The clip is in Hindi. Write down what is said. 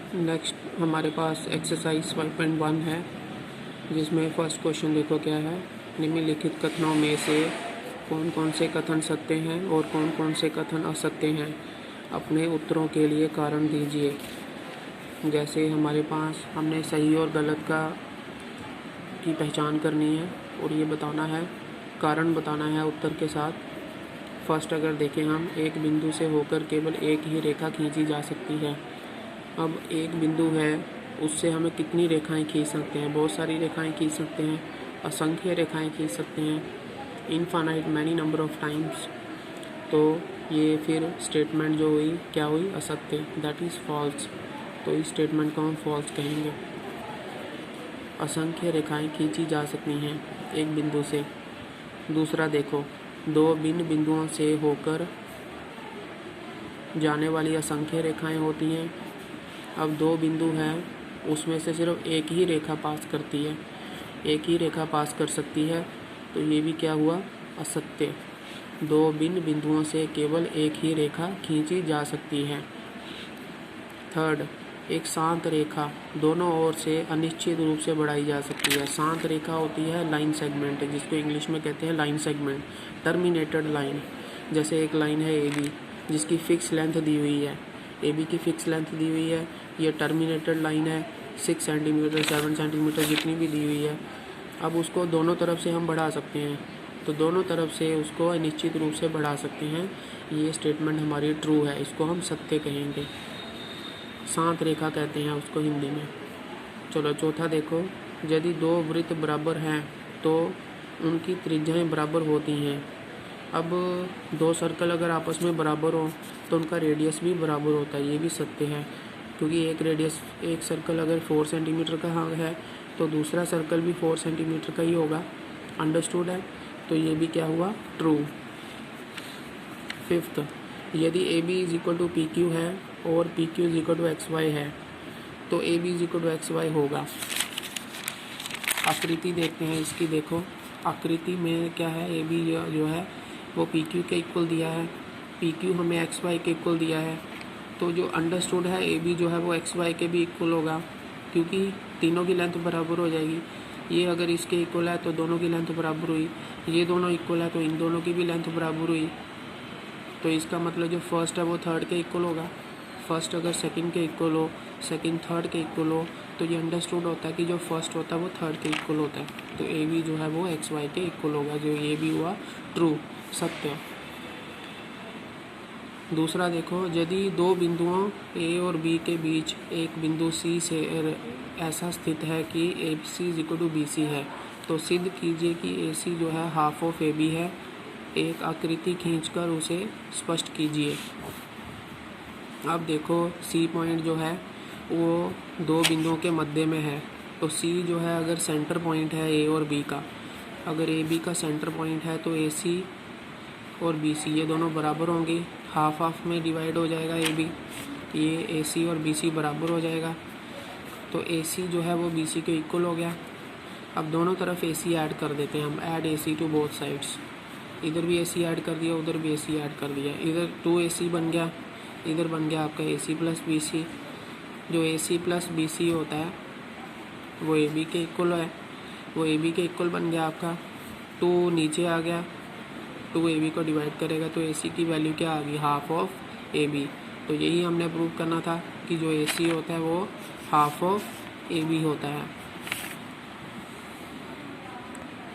नेक्स्ट हमारे पास एक्सरसाइज 5.1 है, जिसमें फर्स्ट क्वेश्चन देखो क्या है। निम्नलिखित कथनों में से कौन कौन से कथन सत्य हैं और कौन कौन से कथन असत्य हैं, अपने उत्तरों के लिए कारण दीजिए। जैसे हमारे पास हमने सही और गलत की पहचान करनी है और ये बताना है, कारण बताना है उत्तर के साथ। फर्स्ट अगर देखें हम, एक बिंदु से होकर केवल एक ही रेखा खींची जा सकती है। अब एक बिंदु है, उससे हमें कितनी रेखाएं खींच सकते हैं? बहुत सारी रेखाएं खींच सकते हैं, असंख्य रेखाएं खींच सकते हैं, infinite many number of times. तो ये फिर स्टेटमेंट जो हुई क्या हुई? असत्य, दैट इज़ फॉल्स। तो इस स्टेटमेंट को हम फॉल्स कहेंगे। असंख्य रेखाएं खींची जा सकती हैं एक बिंदु से। दूसरा देखो, दो भिन्न बिंदुओं से होकर जाने वाली असंख्य रेखाएं होती हैं। अब दो बिंदु हैं, उसमें से सिर्फ एक ही रेखा पास करती है, एक ही रेखा पास कर सकती है। तो ये भी क्या हुआ? असत्य। दो भिन्न बिंदुओं से केवल एक ही रेखा खींची जा सकती है। थर्ड, एक शांत रेखा दोनों ओर से अनिश्चित रूप से बढ़ाई जा सकती है। शांत रेखा होती है लाइन सेगमेंट, जिसको इंग्लिश में कहते हैं लाइन सेगमेंट, टर्मिनेटेड लाइन। जैसे एक लाइन है ए बी, जिसकी फिक्स लेंथ दी हुई है, ए बी की फिक्स लेंथ दी हुई है। ये टर्मिनेटेड लाइन है, 6 सेंटीमीटर 7 सेंटीमीटर जितनी भी दी हुई है। अब उसको दोनों तरफ से हम बढ़ा सकते हैं, तो दोनों तरफ से उसको अनिश्चित रूप से बढ़ा सकते हैं। ये स्टेटमेंट हमारी ट्रू है, इसको हम सत्य कहेंगे। शांत रेखा कहते हैं उसको हिंदी में। चलो चौथा देखो, यदि दो वृत्त बराबर हैं तो उनकी त्रिज्याएं बराबर होती हैं। अब दो सर्कल अगर आपस में बराबर हो तो उनका रेडियस भी बराबर होता है। ये भी सत्य है, क्योंकि एक सर्कल अगर 4 सेंटीमीटर का है तो दूसरा सर्कल भी 4 सेंटीमीटर का ही होगा। अंडरस्टूड है? तो ये भी क्या हुआ? ट्रू। फिफ्थ, यदि A B is equal to P Q है और P Q is equal to X Y है तो A B is equal to X Y होगा। आकृति देखते हैं इसकी। देखो आकृति में क्या है, ए बी जो है वो पी क्यू के इक्वल दिया है, पी क्यू हमें एक्स वाई के इक्वल दिया है। तो जो अंडरस्टूड है, ए बी जो है वो एक्स वाई के भी इक्वल होगा, क्योंकि तीनों की लेंथ बराबर हो जाएगी। ये अगर इसके इक्वल है तो दोनों की लेंथ बराबर हुई, ये दोनों इक्वल है तो इन दोनों की भी लेंथ बराबर हुई। तो इसका मतलब जो फर्स्ट है वो थर्ड के इक्वल होगा। फर्स्ट अगर सेकंड के इक्वल हो, सेकंड थर्ड के इक्वल हो, तो ये अंडरस्टूड होता है कि जो फर्स्ट होता है वो थर्ड के इक्वल होता है। तो ए बी जो है वो एक्स वाई के इक्वल होगा, जो ये भी हुआ ट्रू, सत्य। दूसरा देखो, यदि दो बिंदुओं ए और बी के बीच एक बिंदु सी से ऐसा स्थित है कि A C is equal to B C है, तो सिद्ध कीजिए कि ए सी जो है हाफ ऑफ ए बी है। एक आकृति खींचकर उसे स्पष्ट कीजिए। अब देखो, सी पॉइंट जो है वो दो बिंदुओं के मध्य में है, तो सी जो है अगर सेंटर पॉइंट है ए और बी का, अगर ए बी का सेंटर पॉइंट है तो ए सी और बी सी ये दोनों बराबर होंगे, हाफ हाफ में डिवाइड हो जाएगा ए बी, ये ए सी और बी सी बराबर हो जाएगा। तो ए सी जो है वो बी सी के इक्वल हो गया। अब दोनों तरफ ए सी ऐड कर देते हैं हम, add A C to both sides. इधर भी ए सी ऐड कर दिया, उधर भी ए सी ऐड कर दिया। इधर 2 ए सी बन गया, इधर बन गया आपका ए सी प्लस बी सी। जो ए सी प्लस बी सी होता है वो ए बी के इक्वल है, वो ए बी के इक्वल बन गया आपका। 2 नीचे आ गया, 2 ए बी को डिवाइड करेगा तो ए सी की वैल्यू क्या आ गई? Half of A B. तो यही हमने प्रूव करना था कि जो ए सी होता है वो हाफ ऑफ ए बी होता है।